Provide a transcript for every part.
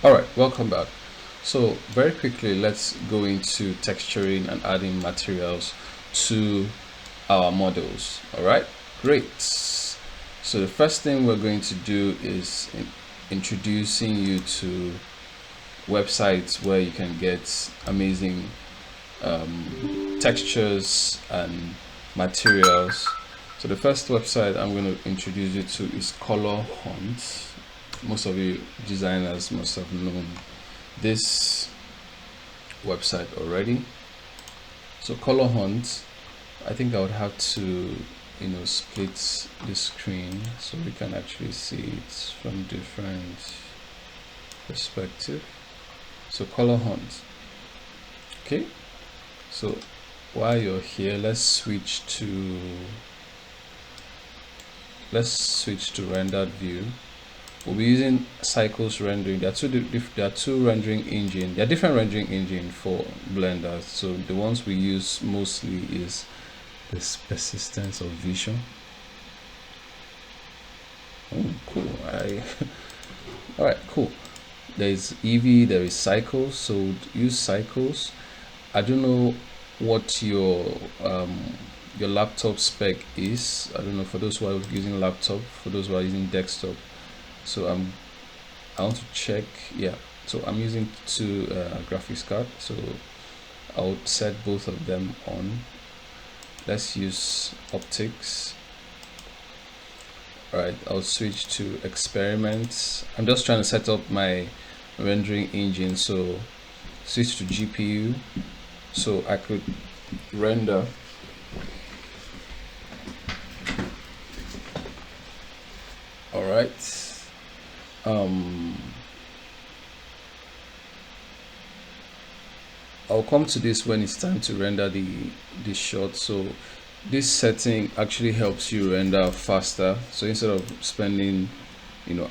All right, welcome back. So very quickly, let's go into texturing and adding materials to our models. All right, great. So the first thing we're going to do is introducing you to websites where you can get amazing textures and materials. So the first website I'm going to introduce you to is Color Hunt. Most of you designers must have known this website already. So Color Hunt, I think I would have to split the screen so we can actually see it from different perspective. So Color Hunt. Okay, so while you're here, let's switch to rendered view. We'll be using Cycles rendering. There are two rendering engine. There are different rendering engine for Blender. So the ones we use mostly is this persistence of vision. Oh, cool. All right, cool. There is Eevee. There is Cycles. So use Cycles. I don't know what your laptop spec is. I don't know for those who are using laptop. For those who are using desktop. So I want to check. Yeah, so I'm using two graphics card, so I'll set both of them on. Let's use optics. All right, I'll switch to experiments. I'm just trying to set up my rendering engine, so switch to GPU so I could render. All right. I'll come to this when it's time to render the shot. So this setting actually helps you render faster. So instead of spending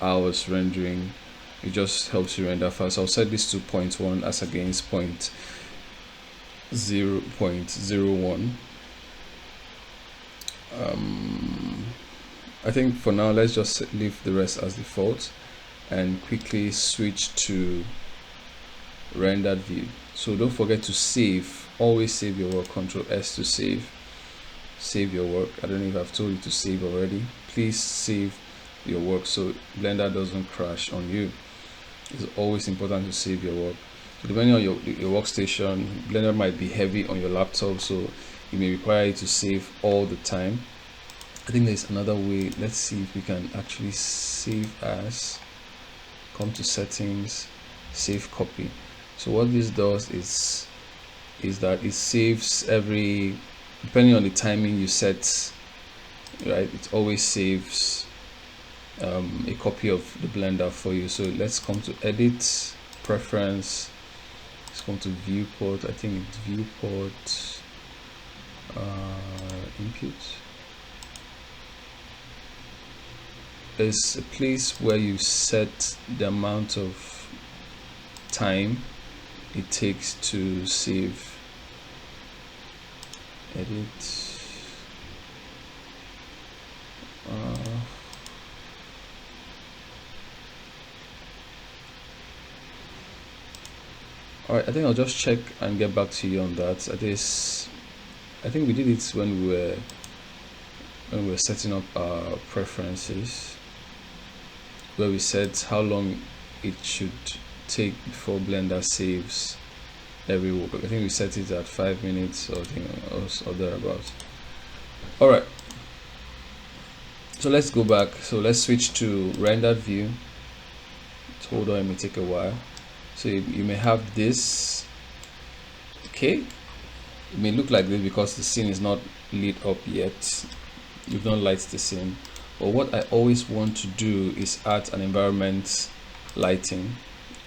hours rendering, it just helps you render fast. I'll set this to 0.1 as against 0.01. I think for now let's just leave the rest as default and quickly switch to rendered view. So don't forget to save. Always save your work. Control S to save your work. I don't know if I've told you to save already. Please save your work so Blender doesn't crash on you. It's always important to save your work. So depending on your workstation, Blender might be heavy on your laptop, so it may require you to save all the time. I think there's another way. Let's see if we can actually save as. Come to settings, save copy. So what this does is that it saves every, depending on the timing you set, right? It always saves a copy of the Blender for you. So let's come to edit, preference. Let's come to viewport. I think it's viewport, input. There's a place where you set the amount of time it takes to save. Edit. All right, I think I'll just check and get back to you on that. I think we did it when we were setting up our preferences, where we set how long it should take before Blender saves every work. I think we set it at 5 minutes or thereabouts. All right, so let's go back. So let's switch to rendered view. Hold on, it may take a while. So you may have this. Okay, it may look like this because the scene is not lit up yet. You've not lighted the scene. But what I always want to do is add an environment lighting,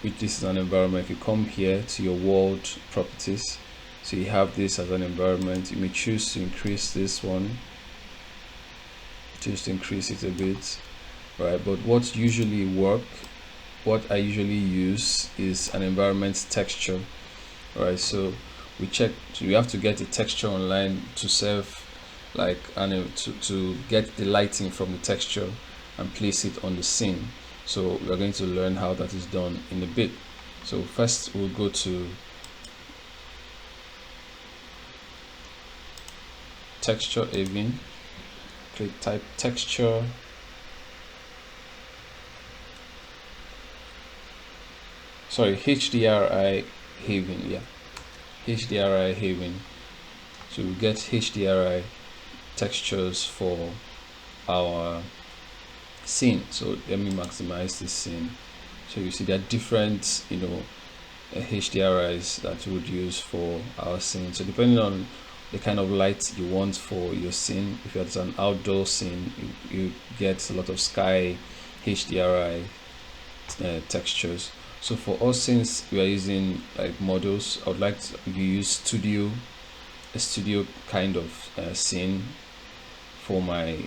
which this is an environment. If you come here to your world properties, so you have this as an environment, you may choose to increase this one, choose to increase it a bit, right? But what I usually use is an environment texture, right? So we have to get a texture online to serve like to get the lighting from the texture and place it on the scene. So we're going to learn how that is done in a bit. So first we'll go to texture even, click type texture, sorry, HDRI Haven, yeah, HDRI Haven. So we get HDRI textures for our scene. So let me maximize this scene. So you see there are different, HDRIs that you would use for our scene. So depending on the kind of light you want for your scene, if it's an outdoor scene, you get a lot of sky HDRI textures. So for us, since we are using like models, I would like to use a studio kind of scene for my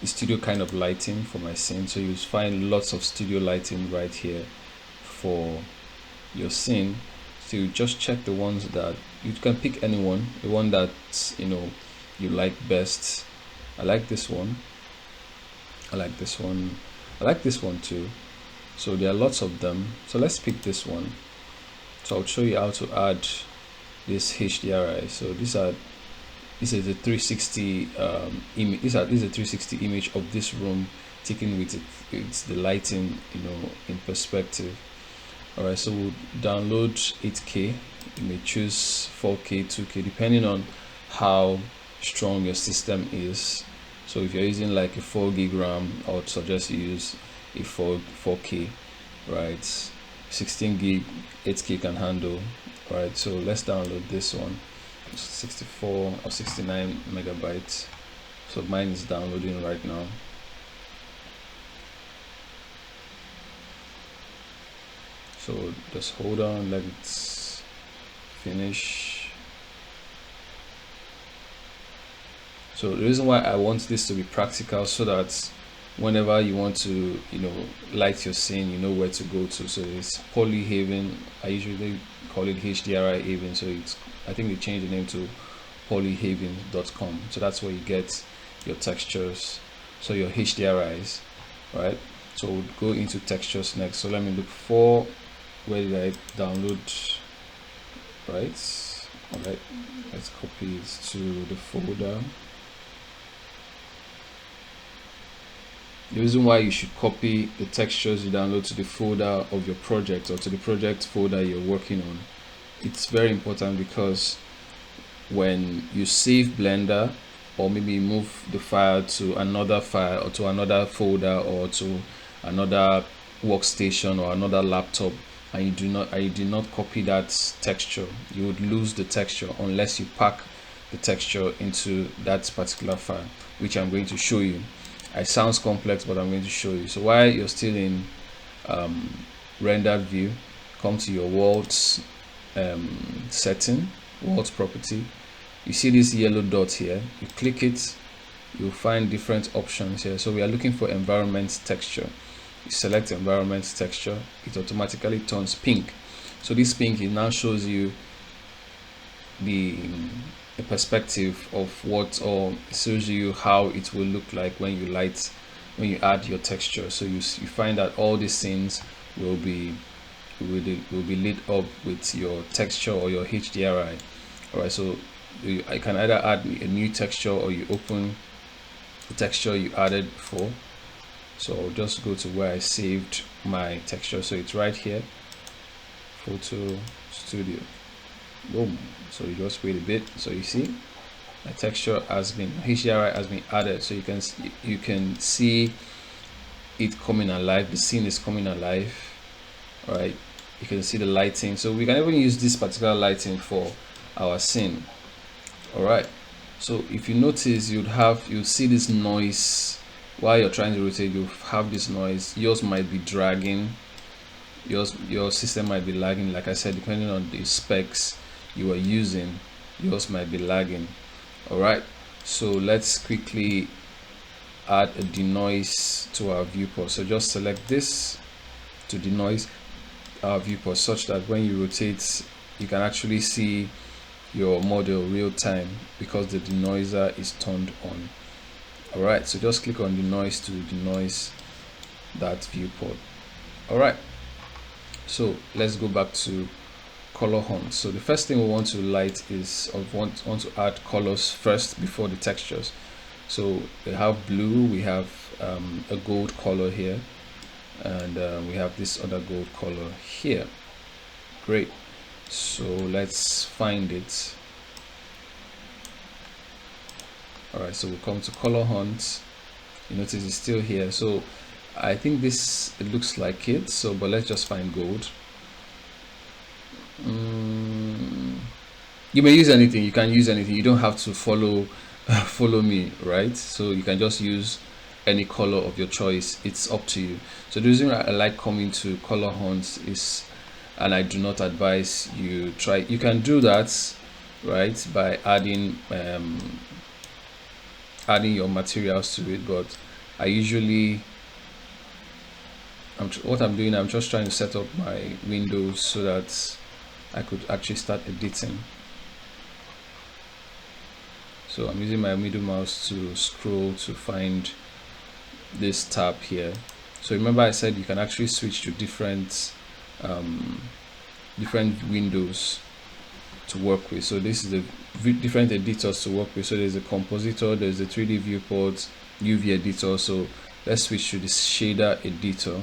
studio kind of lighting for my scene. So you find lots of studio lighting right here for your scene. So you just check the ones that you can pick, the one that you like best. I like this one, I like this one, I like this one too. So there are lots of them, so let's pick this one. So I'll show you how to add this HDRI. So this is a 360 image. This is a 360 image of this room taken with it's the lighting in perspective. All right, so we'll download 8K. You may choose 4K, 2K, depending on how strong your system is. So if you're using like a 4 gig RAM, I would suggest you use a 4K, right? 16 gig, 8K can handle. All right, so let's download this one. 64 or 69 megabytes. So mine is downloading right now. So just hold on, let it finish. So the reason why I want this to be practical, so that whenever you want to light your scene, you know where to go to. So it's Poly Haven. I usually call it HDRI Haven, so I think they changed the name to polyhaven.com. So that's where you get your textures, so your HDRIs, right? So we'll go into textures next. So let me look for, where did I download, right? All right, let's copy it to the folder. The reason why you should copy the textures you download to the folder of your project, or to the project folder you're working on, it's very important, because when you save Blender, or maybe move the file to another file, or to another folder, or to another workstation or another laptop, and you do not copy that texture, you would lose the texture unless you pack the texture into that particular file, which I'm going to show you. It sounds complex, but I'm going to show you. So while you're still in render view, come to your worlds setting, worlds property. You see this yellow dot here, you click it, you'll find different options here. So we are looking for environment texture. You select environment texture, it automatically turns pink. So this pink, it now shows you the perspective of what, or shows you how it will look like when you add your texture. So you find that all these scenes will be lit up with your texture or your HDRI. All right, so I can either add a new texture, or you open the texture you added before. So I'll just go to where I saved my texture. So it's right here, Photo Studio. Boom. So you just wait a bit. So you see my texture has been, HDRI has been added. So you can see it coming alive. The scene is coming alive. All right, you can see the lighting. So we can even use this particular lighting for our scene. All right, so if you notice, you'll see this noise while you're trying to rotate. You have this noise. Yours might be dragging, your system might be lagging. Like I said, depending on the specs you are using, yours might be lagging. All right, so let's quickly add a denoise to our viewport. So just select this to denoise our viewport, such that when you rotate, you can actually see your model real time, because the denoiser is turned on. All right, so just click on denoise to denoise that viewport. All right, so let's go back to color hunt. So the first thing we want to light is, or want to add colors first before the textures. So we have blue, we have a gold color here, and we have this other gold color here. Great, so let's find it. All right, so we'll come to color hunt. You notice it's still here, so I think this, it looks like it. So but let's just find gold. You may use anything, you can use anything, you don't have to follow follow me, right? So you can just use any color of your choice, it's up to you. So the reason I like coming to color hunts is, and I do not advise you try, you can do that, right, by adding adding your materials to it, but I usually, what I'm doing, I'm just trying to set up my windows so that I could actually start editing. So I'm using my middle mouse to scroll to find this tab here. So remember I said you can actually switch to different different windows to work with. So this is the different editors to work with. So there's a compositor, there's a 3D viewport, UV editor. So let's switch to this shader editor.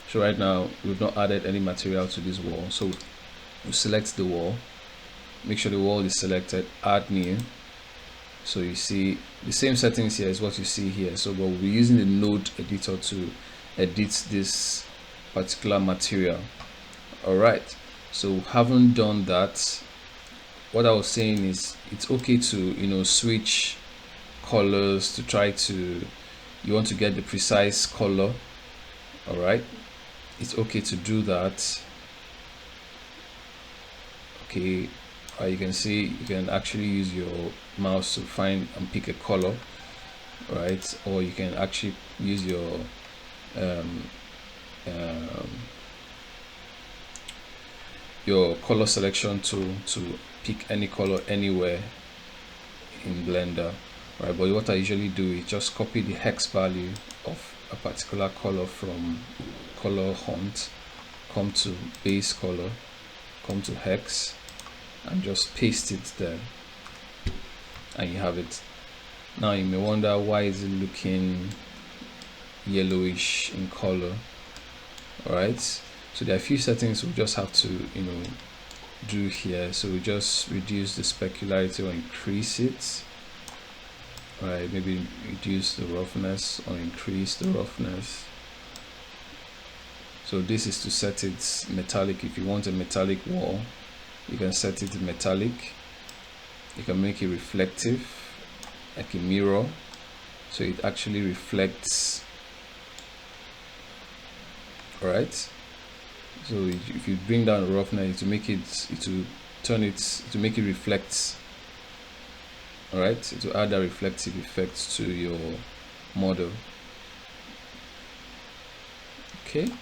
So right now we've not added any material to this wall, so we select the wall, make sure the wall is selected, add new. So you see the same settings here is what you see here. So but we'll be using the node editor to edit this particular material. All right, so haven't done that. What I was saying is it's okay to, you know, switch colors to try to, you want to get the precise color. All right, it's okay to do that. Okay, you can see you can actually use your mouse to find and pick a color, right? Or you can actually use your color selection tool to pick any color anywhere in Blender, right? But what I usually do is just copy the hex value of a particular color from color hunt, come to base color, come to hex, and just paste it there, and you have it. Now you may wonder, why is it looking yellowish in color? All right, so there are a few settings we just have to, you know, do here. So we just reduce the specularity or increase it. All right, maybe reduce the roughness or increase the roughness. So this is to set it metallic. If you want a metallic wall, you can set it metallic. You can make it reflective, like a mirror, so it actually reflects. All right, so if you bring down the roughness, to make it, to turn it, to make it reflect. All right, to add a reflective effect to your model. Okay, you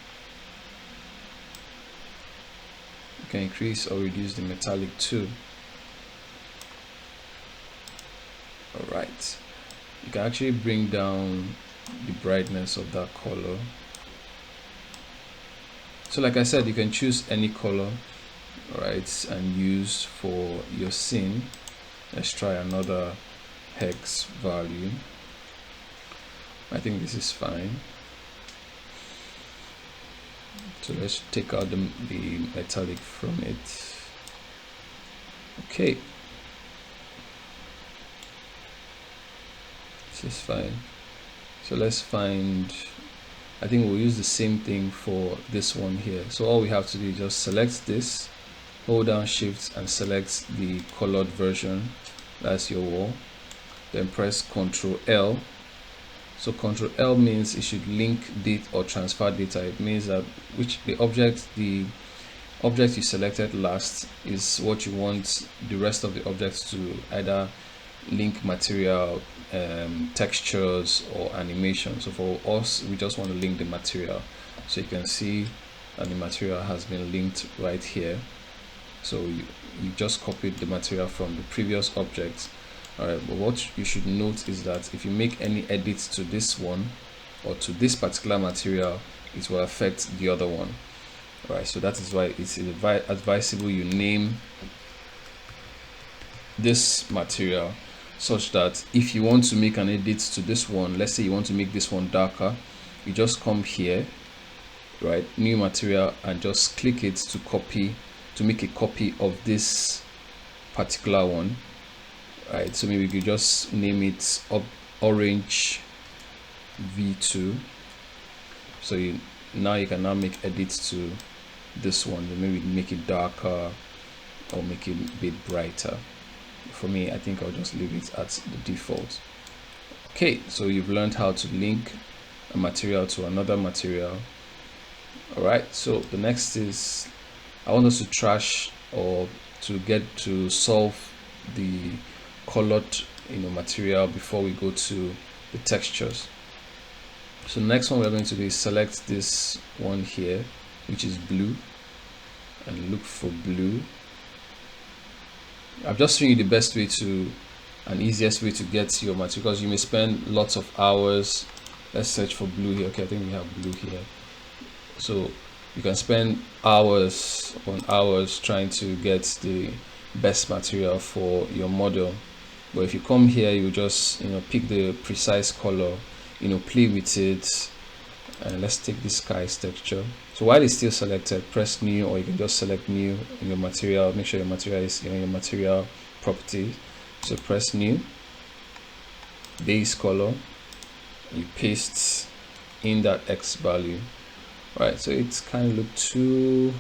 can increase or reduce the metallic too. All right, you can actually bring down the brightness of that color. So like I said, you can choose any color, right, and use for your scene. Let's try another hex value. I think this is fine. So let's take out the metallic from it. Okay, this is fine. So let's find, I think we'll use the same thing for this one here. So all we have to do is just select this, hold down shift and select the colored version, that's your wall, then press Ctrl L. So Ctrl L means it should link date or transfer data. It means that the object you selected last is what you want the rest of the objects to either link material, textures or animation. So for us, we just want to link the material. So you can see that the material has been linked right here. So you just copied the material from the previous object All right, but what you should note is that if you make any edits to this one or to this particular material, it will affect the other one. All right, so that is why it's advisable you name this material such that if you want to make an edit to this one, let's say you want to make this one darker, you just come here, right, new material, and just click it to copy, to make a copy of this particular one. Right, so maybe you just name it orange v2. So now you can now make edits to this one, maybe make it darker or make it a bit brighter. For me, I think I'll just leave it at the default. Okay, so you've learned how to link a material to another material. All right, so the next is I want us to trash or to get to solve the colored material before we go to the textures. So the next one we're going to do is select this one here, which is blue, and look for blue. I've just shown you the best way to and easiest way to get your material, because you may spend lots of hours. Let's search for blue here. Okay, I think we have blue here. So you can spend hours upon hours trying to get the best material for your model. But if you come here, you just pick the precise color, play with it. And let's take this sky's texture. So while it's still selected, press new, or you can just select new in your material. Make sure your material is in your material properties. So press new, base color, you paste in that X value. Right, so it's kind of look too,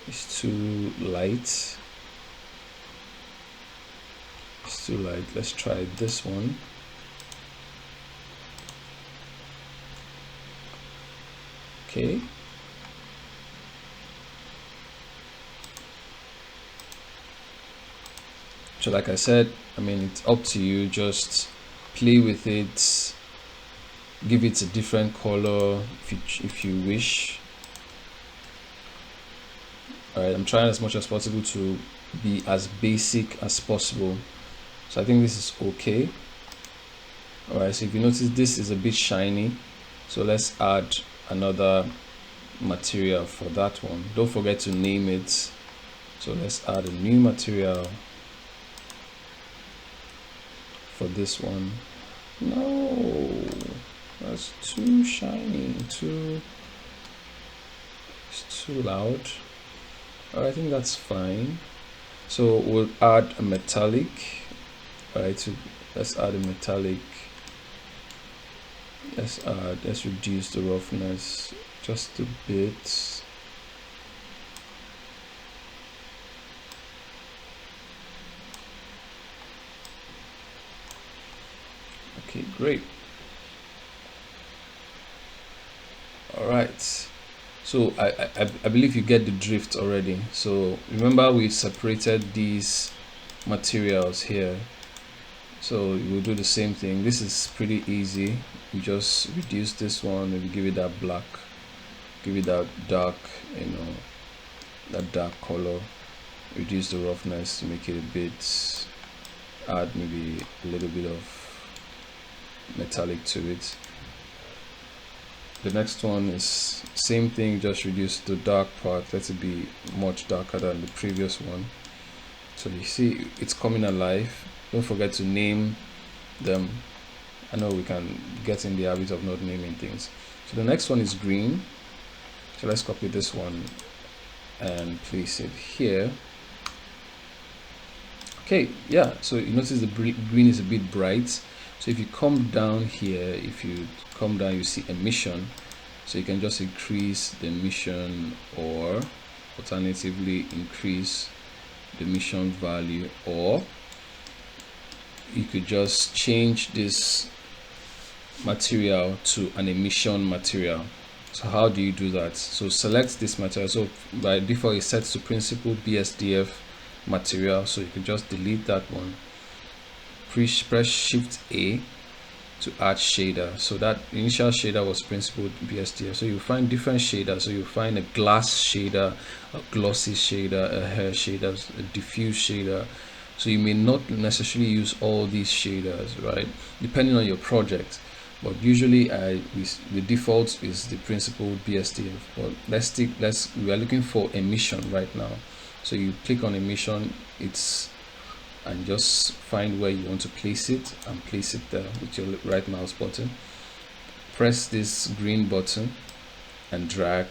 it's too light. It's too light. Let's try this one. Okay. So like I said, I mean, it's up to you. Just play with it, give it a different color if you wish. All right, I'm trying as much as possible to be as basic as possible. So I think this is okay. All right, so if you notice, this is a bit shiny, so let's add another material for that one. Don't forget to name it. So let's add a new material for this one. No, that's too shiny, it's too loud. I think that's fine. So we'll add a metallic. All right, so let's add a metallic. Let's reduce the roughness just a bit. Okay, great. All right, so I believe you get the drift already. So remember, we separated these materials here, so you will do the same thing. This is pretty easy. You just reduce this one, maybe give it that black, give it that dark, that dark color, reduce the roughness to make it a bit, add maybe a little bit of metallic to it. The next one is same thing, just reduce the dark part, let it be much darker than the previous one. So you see it's coming alive. Don't forget to name them. I know we can get in the habit of not naming things. So the next one is green. So let's copy this one and place it here. Okay, yeah, so you notice the green is a bit bright. So if you come down here, you see emission. So you can just increase the emission, or alternatively increase the emission value, or you could just change this material to an emission material. So how do you do that? So select this material. So by default it's set to principal BSDF material, so you can just delete that one. Press Shift A to add shader. So that initial shader was principal BSDF. So you find different shaders. So you find a glass shader, a glossy shader, a hair shader, a diffuse shader, So you may not necessarily use all these shaders, right? Depending on your project. But usually the default is the principled BSDF. But we are looking for emission right now. So you click on emission, and just find where you want to place it and place it there with your right mouse button. Press this green button and drag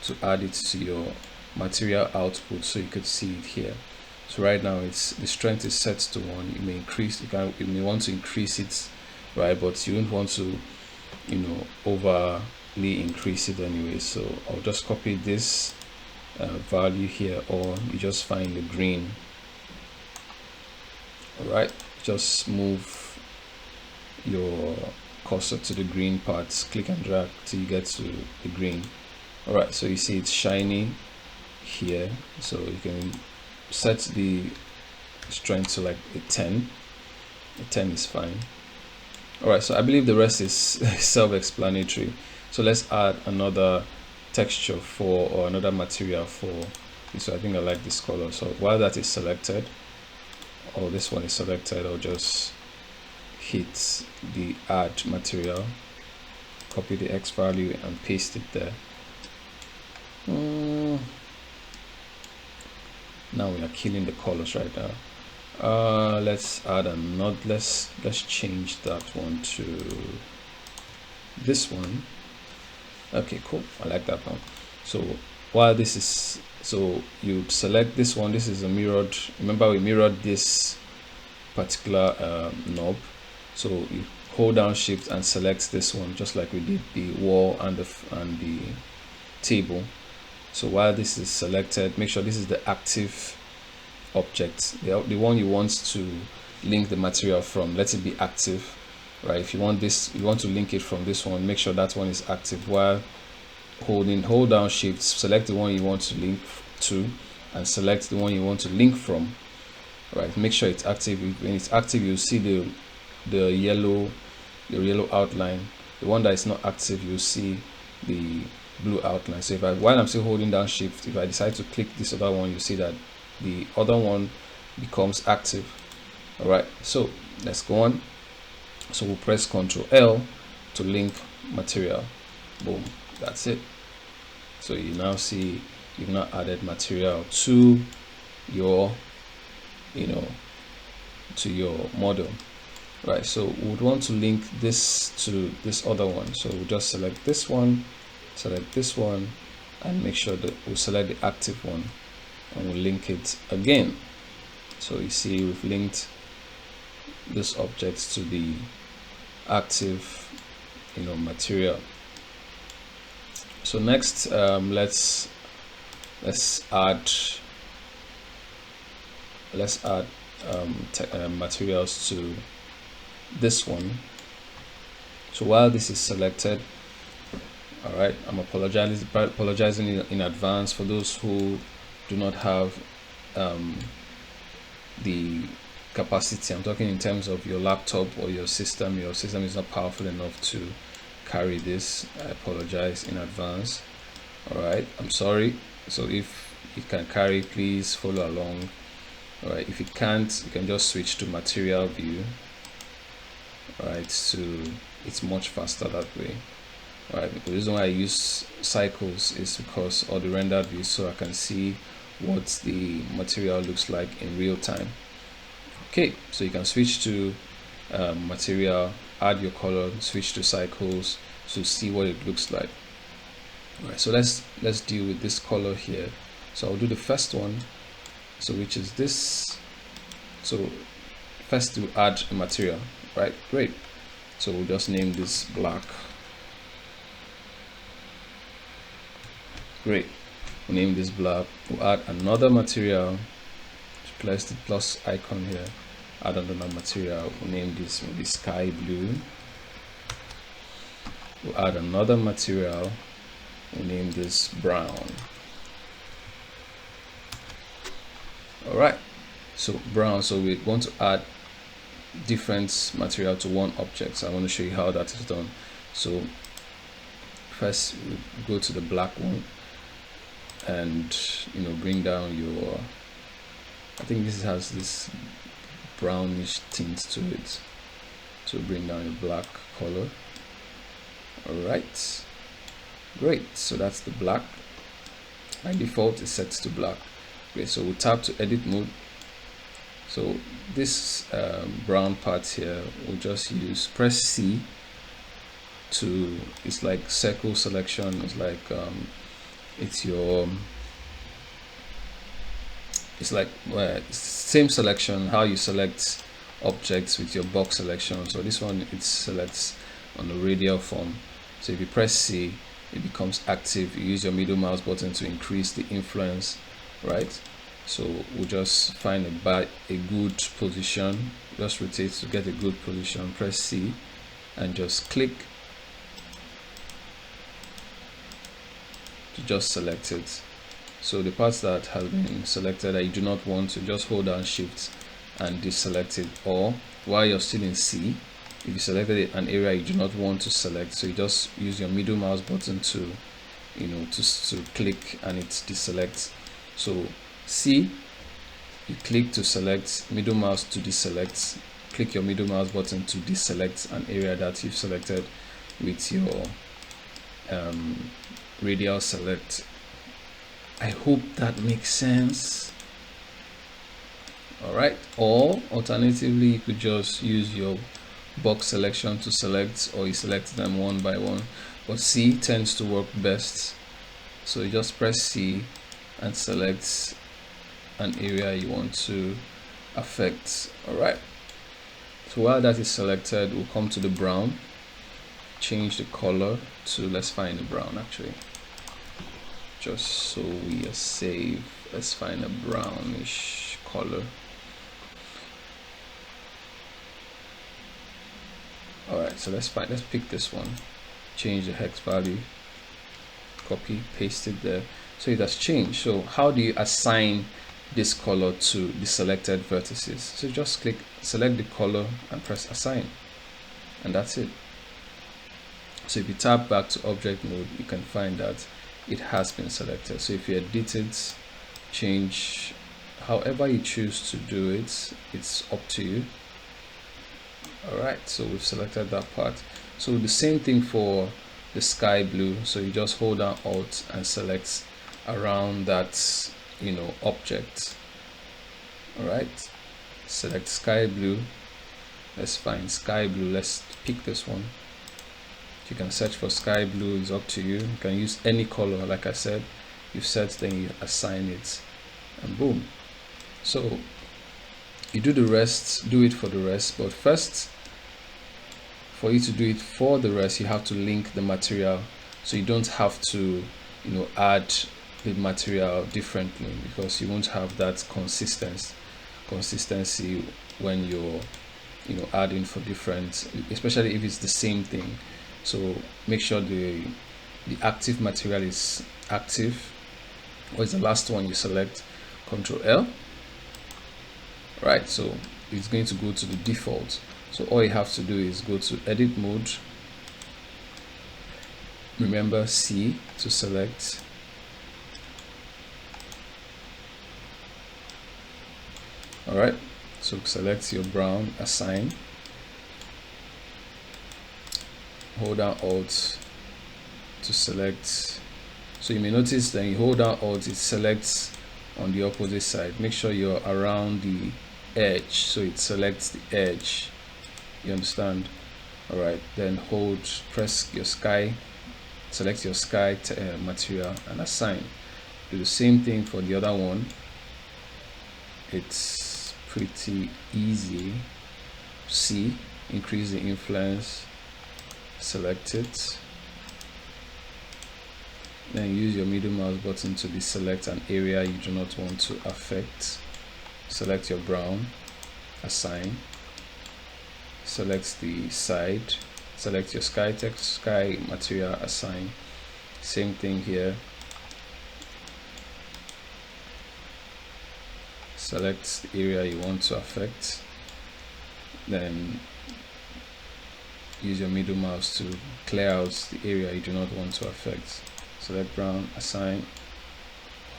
to add it to your material output so you could see it here. So right now the strength is set to 1. You may want to increase it, right? But you don't want to, overly increase it anyway. So I'll just copy this value here, or you just find the green. All right, just move your cursor to the green parts, click and drag till you get to the green. All right, so you see it's shiny here, so you can set the strength to like a 10. A 10 is fine. All right, so I believe the rest is self-explanatory. So let's add another texture or another material for this. So I think I like this color. So while that is selected, or this one is selected, I'll just hit the add material, copy the X value and paste it there. Now we are killing the colors right now. Let's add another. Let's change that one to this one. Okay, cool. I like that one. So while this is, so you select this one. This is a mirrored. Remember, we mirrored this particular knob. So you hold down Shift and select this one, just like we did the wall and the table. So while this is selected, make sure this is the active object, the one you want to link the material from. Let it be active, right? If you want to link it from this one, make sure that one is active. While hold down Shift, select the one you want to link to, and select the one you want to link from. Right? Make sure it's active. When it's active, you'll see the yellow outline. The one that is not active, you'll see the blue outline. So while I'm still holding down Shift, if I decide to click this other one, you see that the other one becomes active. All right, so let's go on. So we'll press Ctrl L to link material. Boom, that's it. So you now see you've now added material to your to your model. Right, so we would want to link this to this other one. So we'll just select this one, and make sure that we'll select the active one, and we'll link it again. So you see we've linked this object to the active material. So next, let's add materials to this one. So while this is selected, all right, I'm apologizing in advance for those who do not have the capacity. I'm talking in terms of your laptop or your system. Your system is not powerful enough to carry this. I apologize in advance. All right, I'm sorry. So if you can carry, please follow along. All right, if you can't, you can just switch to material view. All right, so it's much faster that way. All right, the reason why I use cycles is because, or the rendered view, so I can see what the material looks like in real time. Okay, so you can switch to material, add your color, switch to cycles to see what it looks like. All right, so let's deal with this color here. So I'll do the first one, so which is this. So first to add a material, right? Great. So we'll just name this black. Great. We'll name this black. We'll add another material. Place the plus icon here. Add another material. We'll name this maybe sky blue. We'll add another material. We'll name this brown. All right. So brown. So we want to add different material to one object. So I want to show you how that is done. So first we go to the black one and bring down your I think this has this brownish tint to it, to bring down the black color. All right, great. So that's the black. By default is set to black. Great. So we'll tap to edit mode. So this brown part here, we'll just press C to, it's like circle selection. It's like it's like same selection, how you select objects with your box selection. So this one, it selects on the radial form. So if you press C, it becomes active. You use your middle mouse button to increase the influence, right? So we'll just find a good position, just rotate to get a good position, press C and just click to just select it. So the parts that have been selected that you do not want to, just hold down Shift and deselect it. Or while you're still in C, if you selected an area you do not want to select, so you just use your middle mouse button to, to click and it deselects. So C, you click to select, middle mouse to deselect, click your middle mouse button to deselect an area that you've selected with your radial select. I hope that makes sense. All right, or alternatively you could just use your box selection to select, or you select them one by one, but C tends to work best. So you just press C and select an area you want to affect. All right, so while that is selected, we'll come to the brown, change the color to, let's find the brown actually, just so we are safe. Let's find a brownish color. All right, so let's pick this one, change the hex value, copy, paste it there. So it has changed. So how do you assign this color to the selected vertices? So just select the color and press assign, and that's it. So if you tap back to object mode, you can find that it has been selected. So if you edit it, change however you choose to do it, it's up to you. All right, so we've selected that part. So the same thing for the sky blue. So you just hold down Alt and select around that, object. All right, select sky blue. Let's find sky blue. Let's pick this one. You can search for sky blue, it's up to you. You can use any color, like I said. You set, then you assign it, and boom. So you do the rest, do it for the rest, but first, for you to do it for the rest, you have to link the material, so you don't have to add the material differently, because you won't have that consistency when you're adding for different, especially if it's the same thing. So make sure the active material is active, or it's the last one you select. Control L. Right, so it's going to go to the default. So all you have to do is go to edit mode, remember C to select, all right, so select your brown, assign, hold down Alt to select. So you may notice that you hold down Alt, it selects on the opposite side. Make sure you're around the edge, so it selects the edge. You understand? All right, then press your sky, select your sky material and assign. Do the same thing for the other one. It's pretty easy. C, increase the influence, select it, then use your middle mouse button to deselect an area you do not want to affect. Select your brown, assign, select the side, select your sky text, sky material, assign. Same thing here, select the area you want to affect, then use your middle mouse to clear out the area you do not want to affect. Select brown, assign,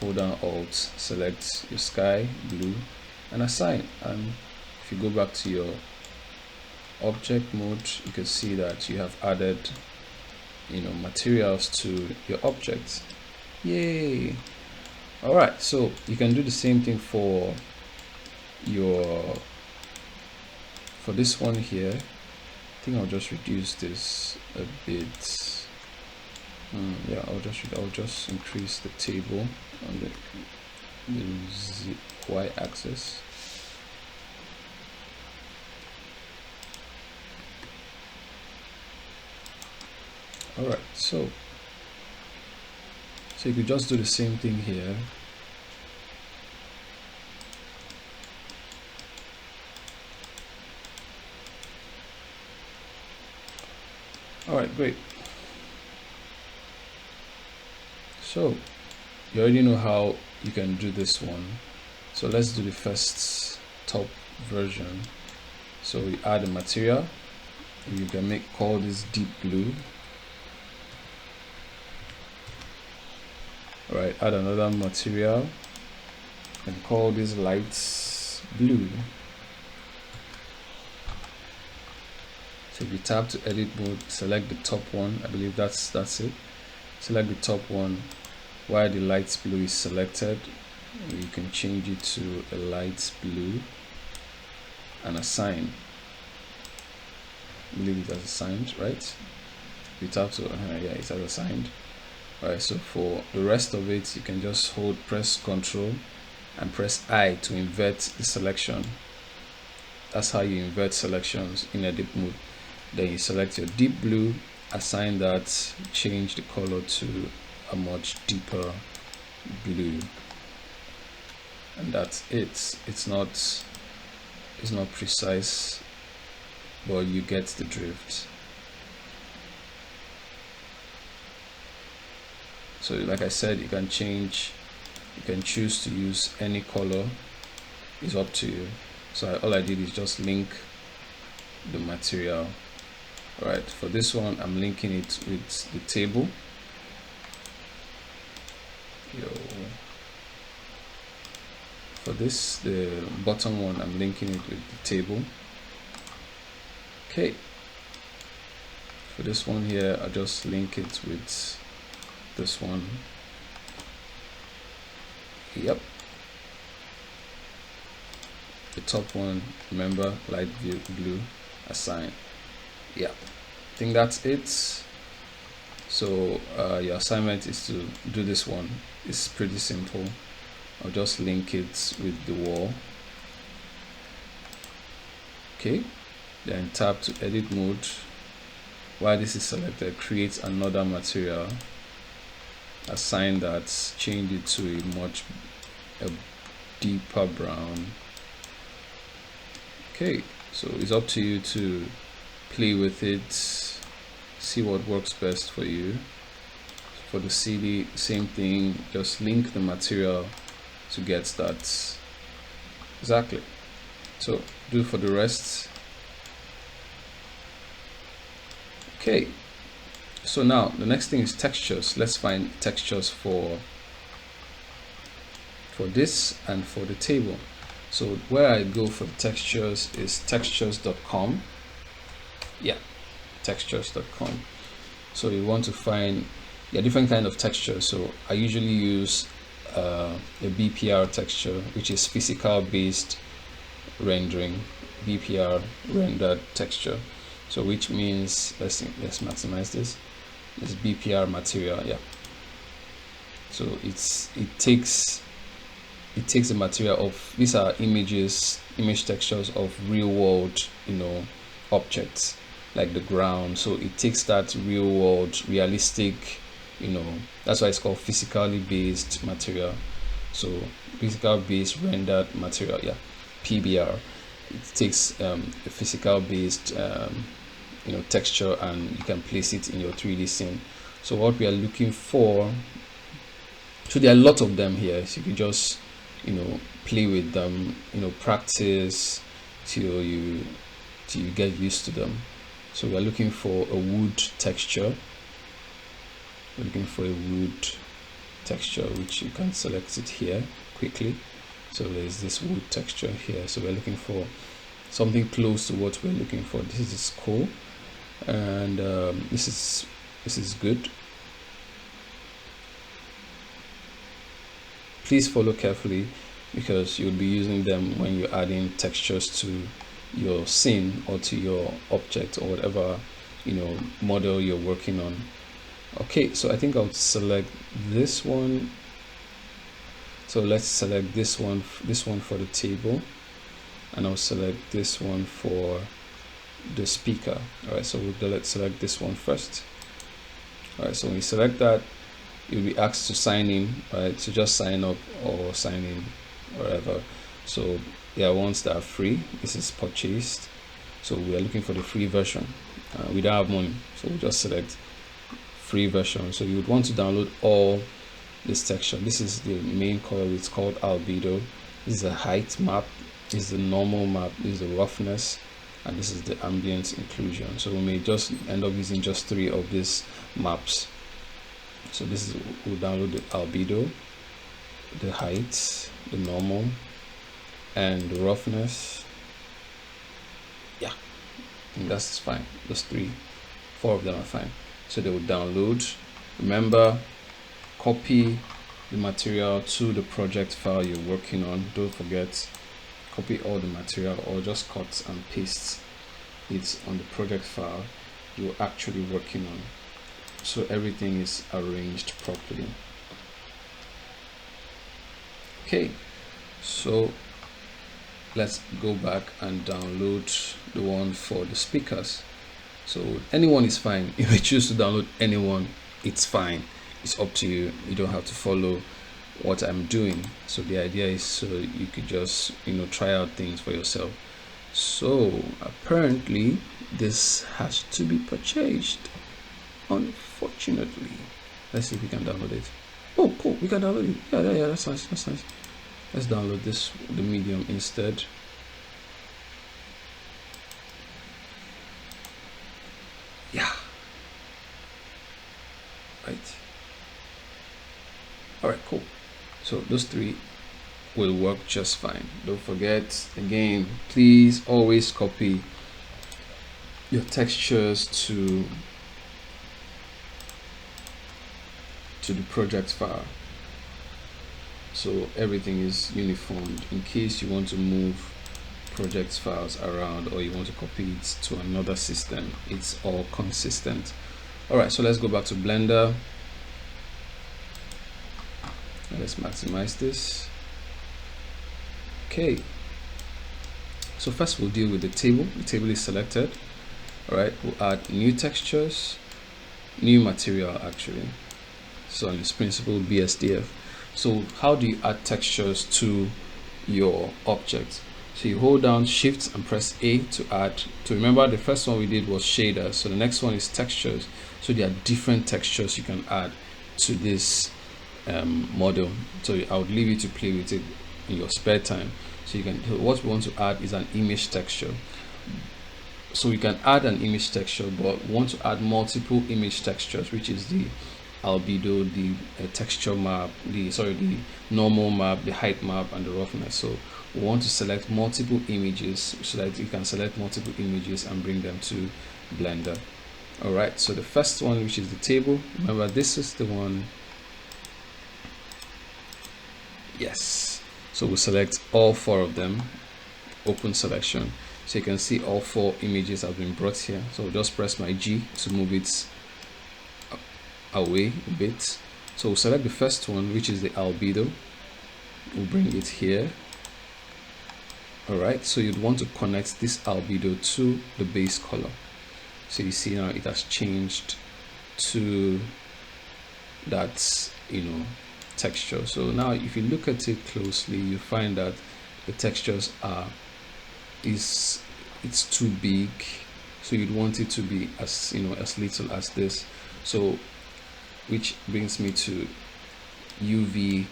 hold down Alt, select your sky blue, and assign. And if you go back to your object mode, you can see that you have added, materials to your objects. Yay! All right, so you can do the same thing for this one here. I think I'll just reduce this a bit. Yeah, I'll just increase the table on the y-axis. All right, so you could just do the same thing here. All right, great. So you already know how you can do this one. So let's do the first top version. So we add a material. You can call this deep blue. All right, add another material and call this light blue. So if you tap to edit mode, select the top one. I believe that's it. Select the top one. While the light blue is selected, you can change it to a light blue and assign. I believe it as assigned, right? You tap to yeah, it's as assigned. All right, so for the rest of it, you can just press Ctrl and press I to invert the selection. That's how you invert selections in edit mode. Then you select your deep blue, assign that, change the color to a much deeper blue, and that's it. It's not precise, but you get the drift. So like I said, you can choose to use any color. It's up to you. So all I did is just link the material. All right, for this one, I'm linking it with the table. For this, the bottom one, I'm linking it with the table. Okay. For this one here, I'll just link it with this one. Yep. The top one, remember, light blue, assign. Yeah, I think that's it. So your assignment is to do this one. It's pretty simple. I'll just link it with the wall. Okay, then tap to edit mode. While this is selected, create another material, assign that, change it to a deeper brown. Okay, so it's up to you to play with it, see what works best for you. For the CD, same thing, just link the material to get that exactly. So do for the rest. Okay, so now the next thing is textures. Let's find textures for this and for the table. So where I go for the textures is textures.com. Yeah, textures.com. So you want to find different kind of textures. So I usually use a BPR texture, which is physical based rendering, BPR rendered texture. So which means let's maximize this. This BPR material, yeah. So it takes the material of, these are image textures of real world, objects like the ground. So it takes that real world, realistic, that's why it's called physically based material. So physical based rendered material, yeah, PBR. It takes a physical based texture, and you can place it in your 3D scene. So what we are looking for, so there are a lot of them here, so you can just play with them, practice till you get used to them. So we're looking for a wood texture. We're looking for a wood texture, which you can select it here quickly. So there's this wood texture here, so we're looking for something close to what we're looking for. This is cool, and this is good. Please follow carefully, because you'll be using them when you're adding textures to your scene or to your object or whatever, you know, model you're working on. Okay, so I think I'll select this one. So let's select this one for the table, and I'll select this one for the speaker. All right, so let's select this one first. All right, so when you select that, you'll be asked to sign in, right? So just sign up or sign in, wherever. So yeah, ones that are free, this is purchased. So we are looking for the free version. We don't have money, so we'll just select free version. So you would want to download all this texture. This is the main color, it's called albedo. This is the height map, this is the normal map, this is the roughness, and this is the ambient inclusion. So we may just end up using just 3 of these maps. So this is, we'll download the albedo, the height, the normal, and the roughness. Yeah, and that's fine. Those 4 of them are fine. So they will download. Remember, copy the material to the project file you're working on. Don't forget, copy all the material, or just cut and paste it on the project file you're actually working on, so everything is arranged properly. Okay, so let's go back and download the one for the speakers. So anyone is fine. If you choose to download anyone, it's fine. It's up to you. You don't have to follow what I'm doing. So the idea is so you could just, you know, try out things for yourself. So apparently this has to be purchased, unfortunately. Let's see if we can download it. Oh cool, we can download it. Yeah, that's nice, that's nice. Let's download this, the medium, instead. Yeah, right. All right, cool. So those 3 will work just fine. Don't forget, again, please always copy your textures to the project file, so everything is uniform. In case you want to move project files around, or you want to copy it to another system, it's all consistent. All right, so let's go back to Blender. Let's maximize this. Okay, so first we'll deal with the table. The table is selected. All right, we'll add new textures, new material actually. So on this principle, BSDF. So how do you add textures to your object? So you hold down Shift and press A to add. To remember, the first one we did was shaders. So the next one is textures. So there are different textures you can add to this model. So I would leave you to play with it in your spare time. So you can, what we want to add is an image texture. So we can add an image texture, but we want to add multiple image textures, which is the albedo, the texture map, the normal map, the height map, and the roughness. So we want to select multiple images so that you can select multiple images and bring them to Blender. All right, so the first one, which is the table, remember this is the one. Yes, so we'll select all 4 of them, open selection, so you can see all 4 images have been brought here. So we'll just press my G to move it away a bit. So we'll select the first one, which is the albedo. We'll bring it here. All right, so you'd want to connect this albedo to the base color. So you see now it has changed to that, you know, texture. So now if you look at it closely, you find that the textures it's too big. So you'd want it to be as, you know, as little as this. So which brings me to UV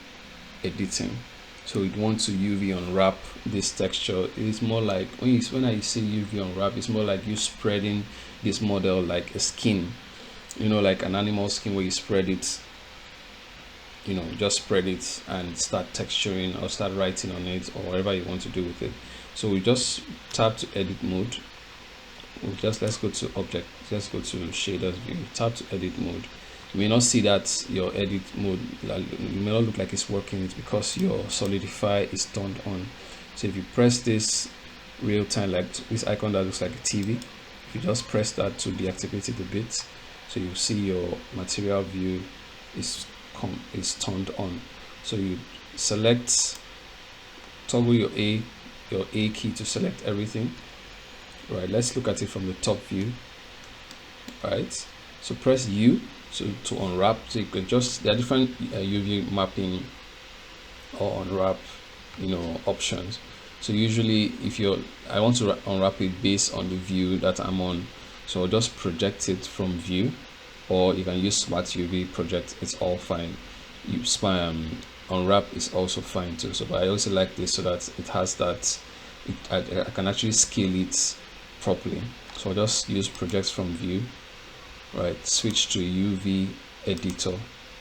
editing. So you'd want to UV unwrap this texture. It's more like when I say UV unwrap, it's more like you spreading this model like a skin, you know, like an animal skin, where you spread it just spread it and start texturing or start writing on it or whatever you want to do with it. So we just tap to edit mode. Let's go to object, let's go to shaders view, tap to edit mode. You may not see that your edit mode, you may not look like it's working. It's because your solidify is turned on. So if you press this real time, like this icon that looks like a TV, if you just press that to deactivate it a bit, so you see your material view is turned on. So you select, toggle your A key to select everything. Right, let's look at it from the top view. Right, so press U to unwrap. So you can just, there are different UV mapping or unwrap options. So usually if I want to unwrap it based on the view that I'm on, so I'll just project it from view, or you can use smart UV project. It's all fine. Unwrap is also fine too. So but I also like this so that it has that I can actually scale it properly. So I'll just use project from view, right, switch to UV editor.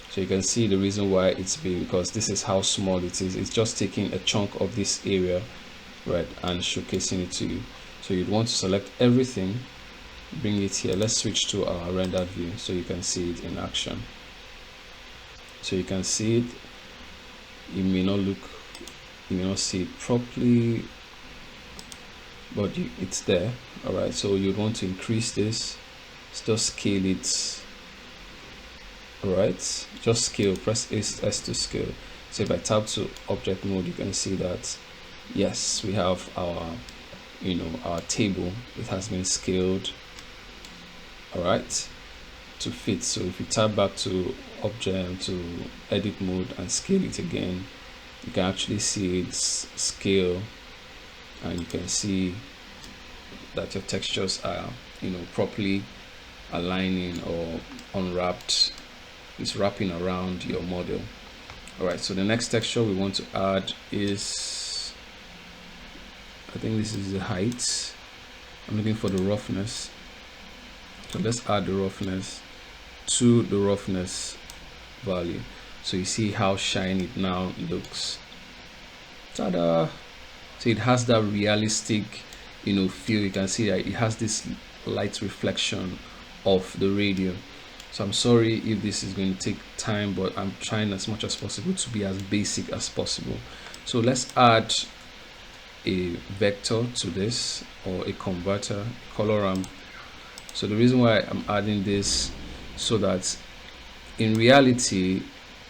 So you can see the reason why it's big, because this is how small it is. It's just taking a chunk of this area, right, and showcasing it to you. So you'd want to select everything, bring it here. Let's switch to our rendered view so you can see it in action. So you can see it. You may not see it properly, but it's there. All right, so you want to increase this. Just scale it. All right, just scale, press S to scale. So if I tap to object mode, you can see that yes, we have our our table. It has been scaled, all right, to fit. So if you tap back to object, to edit mode, and scale it again, you can actually see its scale, and you can see that your textures are properly aligning or unwrapped. It's wrapping around your model. All right, so the next texture we want to add is, I think this is the height. I'm looking for the roughness. So let's add the roughness to the roughness value. So you see how shiny it now looks. Ta-da! So it has that realistic feel. You can see that it has this light reflection of the radio. So I'm sorry if this is going to take time, but I'm trying as much as possible to be as basic as possible. So let's add a vector to this, or a converter, color ramp. So the reason why I'm adding this, so that in reality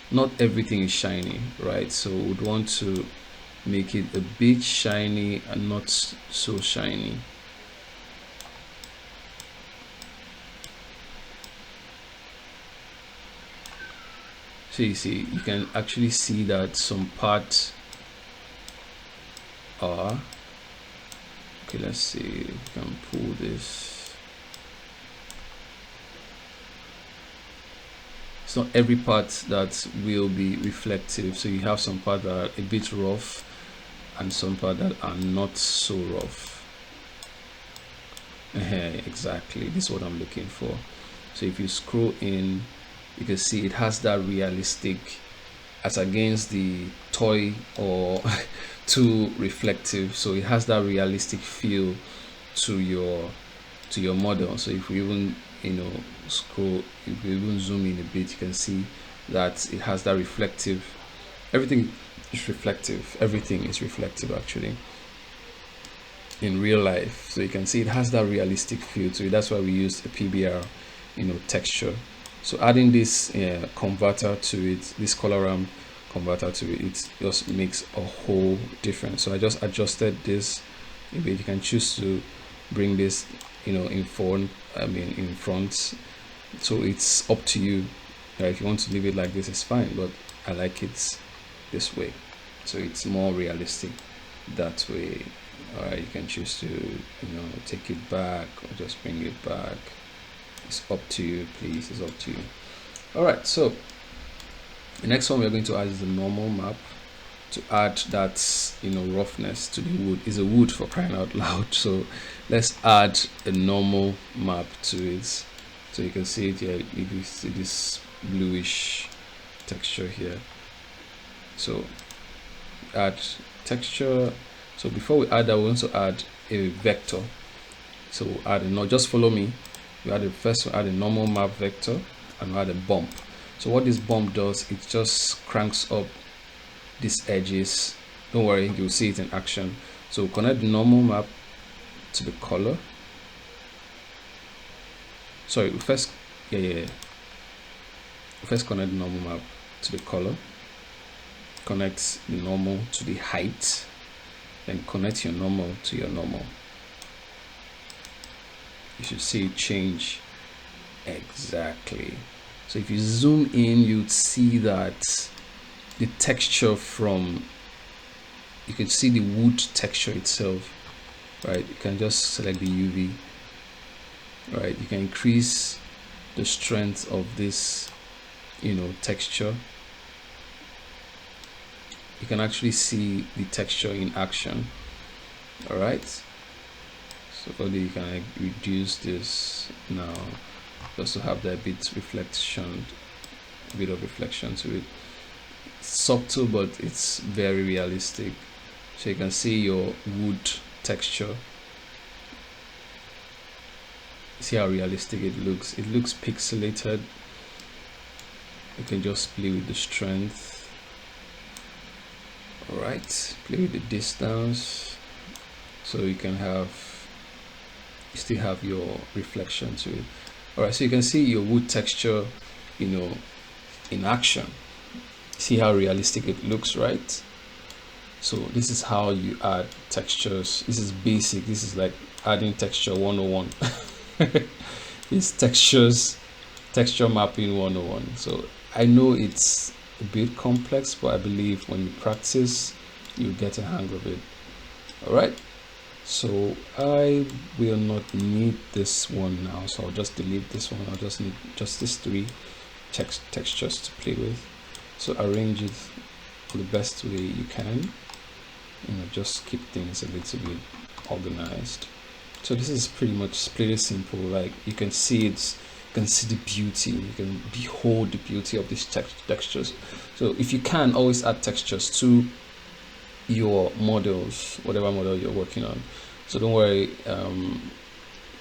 not everything is shiny, right? So we'd want to make it a bit shiny and not so shiny. So you see, you can actually see that some parts are okay. Let's see if we can pull this. It's not every part that will be reflective. So you have some parts that are a bit rough and some parts that are not so rough. Exactly, this is what I'm looking for. So if you scroll in, you can see it has that realistic, as against the toy or too reflective. So it has that realistic feel to your model. So if we even scroll, if we even zoom in a bit, you can see that it has that reflective. Everything is reflective. Everything is reflective actually in real life. So you can see it has that realistic feel to it. That's why we used a PBR texture. So adding this converter to it, this color ramp converter to it, it just makes a whole difference. So I just adjusted this a bit. You can choose to bring this in front, so it's up to you. If you want to leave it like this, it's fine, but I like it this way, so it's more realistic that way. All right, you can choose to take it back or just bring it back. It's up to you, please. It's up to you. All right, so the next one we're going to add is the normal map. To add that roughness to the wood, is a wood, for crying out loud. So let's add a normal map to it. So you can see it here. If you see this bluish texture here. So add texture. So before we add that, we want to add a vector. So we'll add just follow me. We add first, we add a normal map vector, and we add a bump. So what this bump does, it just cranks up these edges. Don't worry, you'll see it in action. So connect the normal map to the color. Sorry, first first connect the normal map to the color, connect the normal to the height, then connect your normal to your normal. You should see it change exactly. So if you zoom in, you'd see that the texture you can see the wood texture itself, right? You can just select the UV, right? You can increase the strength of this, texture. You can actually see the texture in action. All right. So probably you can reduce this now, just to have that bit of reflection to it. It's subtle, but it's very realistic. So you can see your wood texture. See how realistic it looks. It looks pixelated. You can just play with the strength. All right, play with the distance, so you still have your reflection to it. All right, so you can see your wood texture, in action. See how realistic it looks, right? So this is how you add textures. This is basic. This is like adding texture 101. It's texture mapping 101. So I know it's a bit complex, but I believe when you practice, you'll get a hang of it. All right. So I will not need this one now, so I'll just delete this one. I'll just need just these 3 textures to play with. So arrange it the best way you can. Just keep things a little bit organized. So this is pretty simple. Like you can see it, you can see the beauty, you can behold the beauty of these textures. So if you can, always add textures to your models, whatever model you're working on. So don't worry, the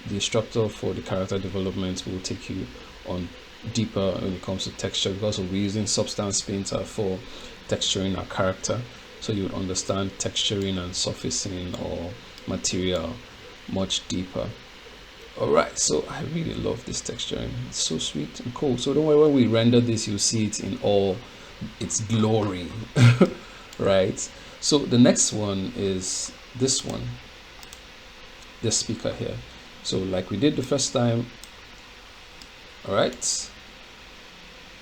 instructor for the character development will take you on deeper when it comes to texture, because we're using Substance Painter for texturing our character, so you would understand texturing and surfacing or material much deeper. All right, so I really love this texturing. It's so sweet and cool. So don't worry, when we render this, you'll see it in all its glory. Right, so the next one is this one, this speaker here. So like we did the first time, all right,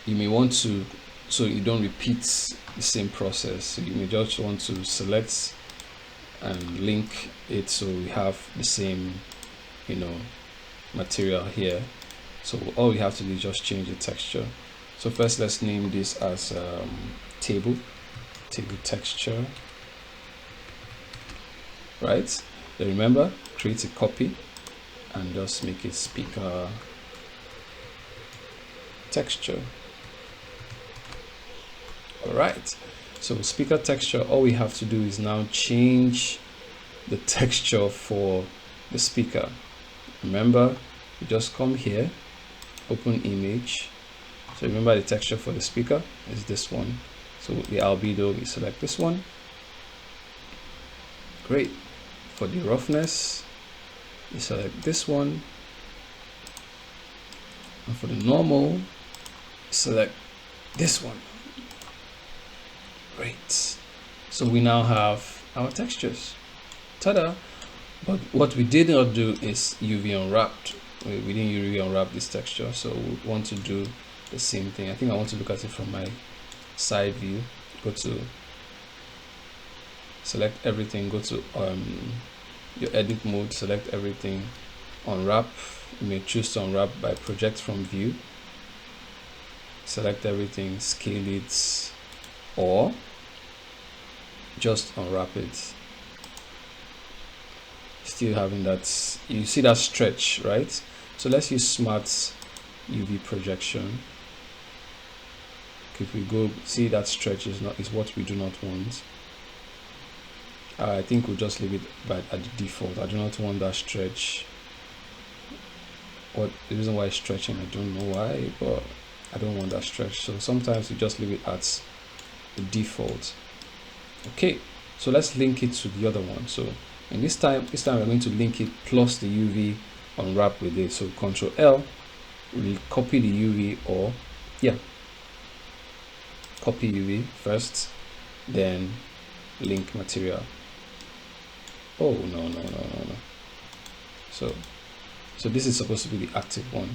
you may want to, so you don't repeat the same process, so you may just want to select and link it so we have the same material here. So all we have to do is just change the texture. So first let's name this as table texture, right? Then remember, create a copy and just make it speaker texture. All right, so speaker texture, all we have to do is now change the texture for the speaker. Remember, you just come here, open image. So remember, the texture for the speaker is this one. So the albedo, we select this one. Great. For the roughness, you select this one. And for the normal, select this one. Great. So we now have our textures. Ta-da! But what we did not do is UV unwrapped. We didn't UV unwrap this texture, so we want to do the same thing. I think I want to look at it from my side view. Go to select everything, go to your edit mode, select everything, unwrap. You may choose to unwrap by project from view, select everything, scale it, or just unwrap it. Still having that, you see that stretch, right? So let's use smart UV projection. if we go see that stretch is what we do not want. I think we'll just leave it at the default. I do not want that stretch. What the reason why it's stretching, I don't know why, but I don't want that stretch. So sometimes you just leave it at the default. Okay, so let's link it to the other one. So in this time we're going to link it plus the UV unwrap with it. So Control L, we'll copy the UV, or copy UV first, then link material. Oh no. So this is supposed to be the active one.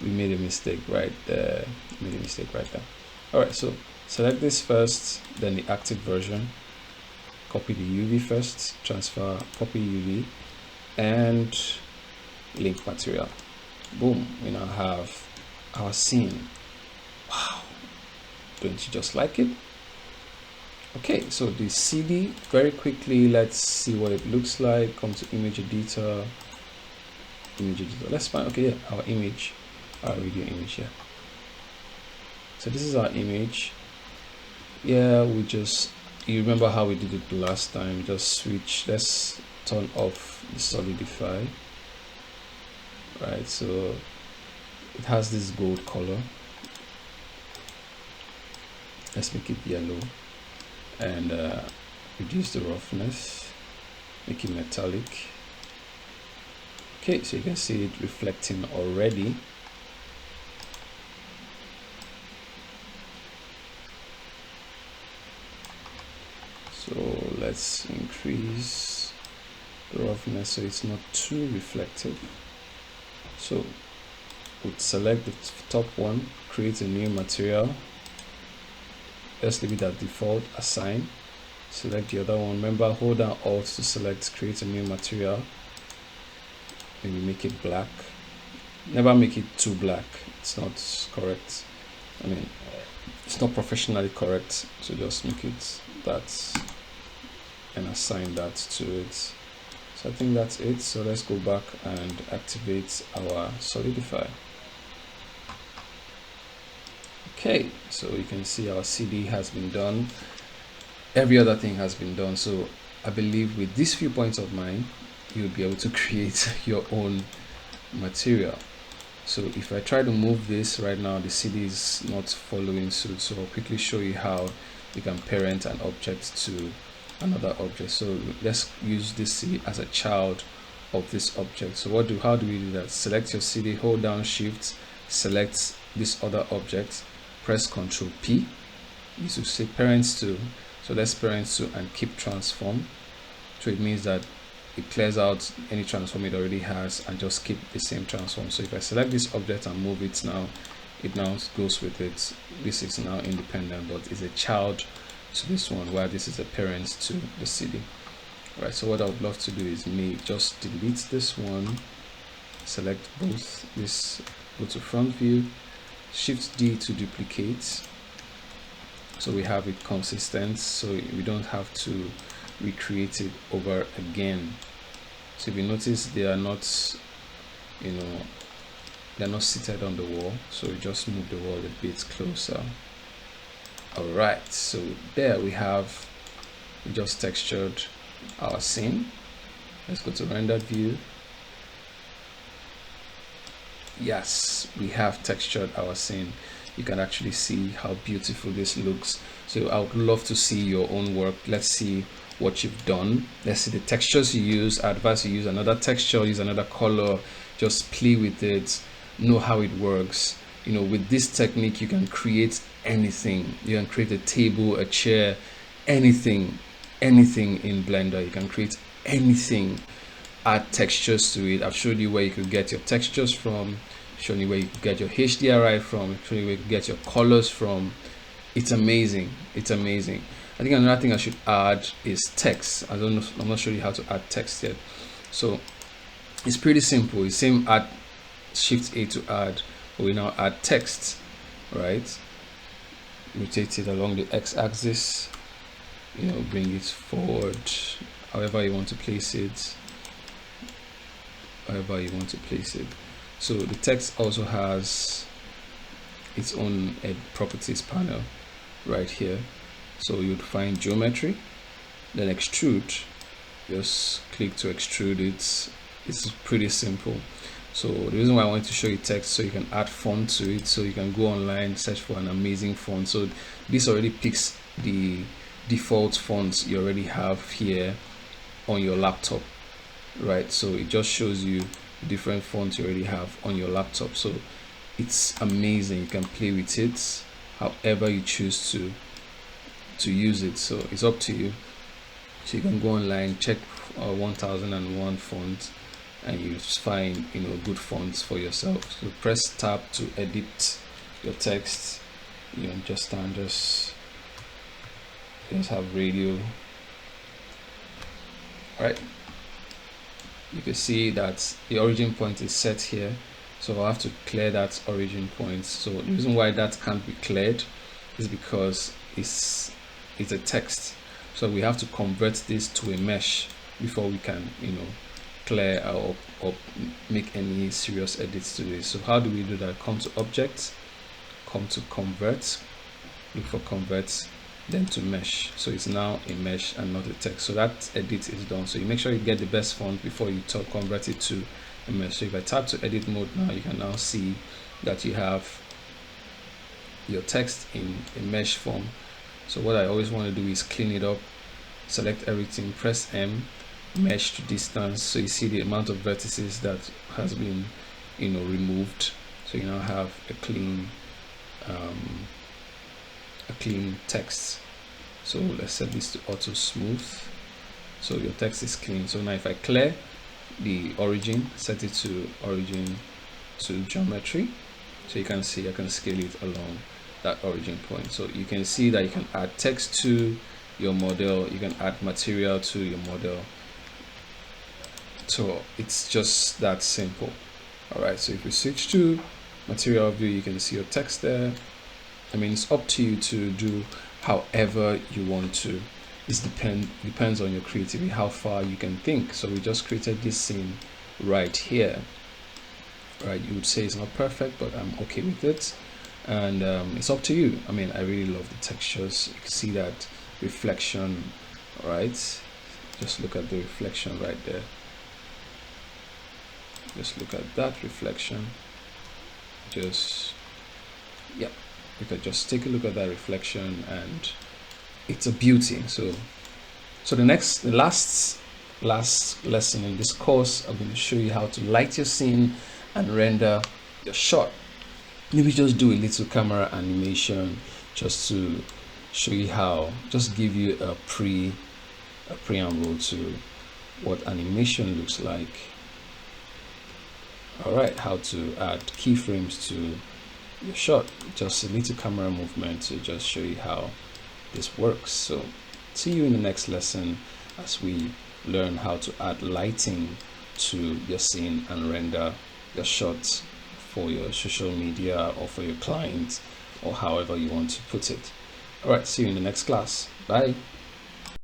We made a mistake right there. All right, so select this first, then the active version. Copy the UV first, transfer, copy UV, and link material. Boom, we now have our scene. Wow, don't you just like it? Okay, so the CD, very quickly, let's see what it looks like. Come to image editor. Let's find, okay, yeah, our image, our video image here. So this is our image. Yeah, you remember how we did it last time. Just switch, let's turn off the solidify. Right, so it has this gold color. Let's make it yellow. And reduce the roughness, make it metallic. Okay, so you can see it reflecting already. So let's increase the roughness so it's not too reflective. So we'll select the top one, create a new material. Let's leave it at default, assign. Select the other one. Remember, hold down Alt to select, create a new material. Maybe make it black. Never make it too black. It's not correct. I mean, it's not professionally correct. So just make it that and assign that to it. So I think that's it. So let's go back and activate our solidify. Okay, so you can see our CD has been done. Every other thing has been done. So I believe with these few points of mine, you'll be able to create your own material. So if I try to move this right now, the CD is not following suit. So I'll quickly show you how you can parent an object to another object. So let's use this CD as a child of this object. So how do we do that? Select your CD, hold down Shift, select this other object, press Ctrl P. This will say parents to. So let's parent to and keep transform. So it means that it clears out any transform it already has and just keep the same transform. So if I select this object and move it now, it now goes with it. This is now independent, but is a child to this one, while this is a parent to the CD. Right, so what I would love to do is just delete this one, select both, this, go to front view, Shift D to duplicate, so we have it consistent, so we don't have to recreate it over again. So if you notice, they are not, they're not seated on the wall, so we just move the wall a bit closer. All right, so there we just textured our scene. Let's go to rendered view. Yes, we have textured our scene. You can actually see how beautiful this looks. So I would love to see your own work. Let's see what you've done. Let's see the textures you use. I advise you use another texture, use another color, just play with it, know how it works. With this technique, you can create anything. You can create a table, a chair, anything in Blender. You can create anything, add textures to it. I've showed you where you could get your textures from, shown you where you could get your HDRI from, shown you where you could get your colors from. It's amazing. It's amazing. I think another thing I should add is text. I'm not showing you how to add text yet. So it's pretty simple. It's same, add Shift A to add, but we now add text, right? Rotate it along the x-axis, bring it forward, however you want to place it. So the text also has its own properties panel right here. So you'd find geometry, then extrude. Just click to extrude it. It's pretty simple. So the reason why I want to show you text, so you can add font to it, so you can go online, search for an amazing font. So this already picks the default fonts you already have here on your laptop, right? So it just shows you different fonts you already have on your laptop. So it's amazing. You can play with it however you choose to use it. So it's up to you. So you can go online, check 1001 font, and you find good fonts for yourself. So press tab to edit your text. Just have radio. Right, you can see that the origin point is set here, so I have to clear that origin point. So the reason why that can't be cleared is because it's a text, so we have to convert this to a mesh before we can clear or make any serious edits to this. So how do we do that? Come to object, come to convert, look for convert, then to mesh. So it's now a mesh and not a text. So that edit is done. So you make sure you get the best font before you convert it to a mesh. So if I tap to edit mode now, you can now see that you have your text in a mesh form. So what I always want to do is clean it up, select everything, press M, mesh to distance, so you see the amount of vertices that has been removed. So you now have a clean text. So let's set this to auto smooth, so your text is clean. So now if I clear the origin, set it to origin to geometry, so you can see I can scale it along that origin point. So you can see that you can add text to your model, you can add material to your model. So it's just that simple. All right, so if we switch to material view, you can see your text there. I mean, it's up to you to do however you want to. It depends on your creativity, how far you can think. So we just created this scene right here. Right, you would say it's not perfect, but I'm okay with it. And it's up to you. I mean, I really love the textures. You can see that reflection, right? Just look at the reflection right there. Just look at that reflection. Yeah, you can just take a look at that reflection, and it's a beauty. So the last lesson in this course, I'm going to show you how to light your scene and render your shot. Maybe just do a little camera animation just to show you how, just give you a preamble to what animation looks like. All right, how to add keyframes to your shot, just a little camera movement to just show you how this works. So see you in the next lesson as we learn how to add lighting to your scene and render your shots for your social media or for your clients, or however you want to put it. All right, see you in the next class. Bye.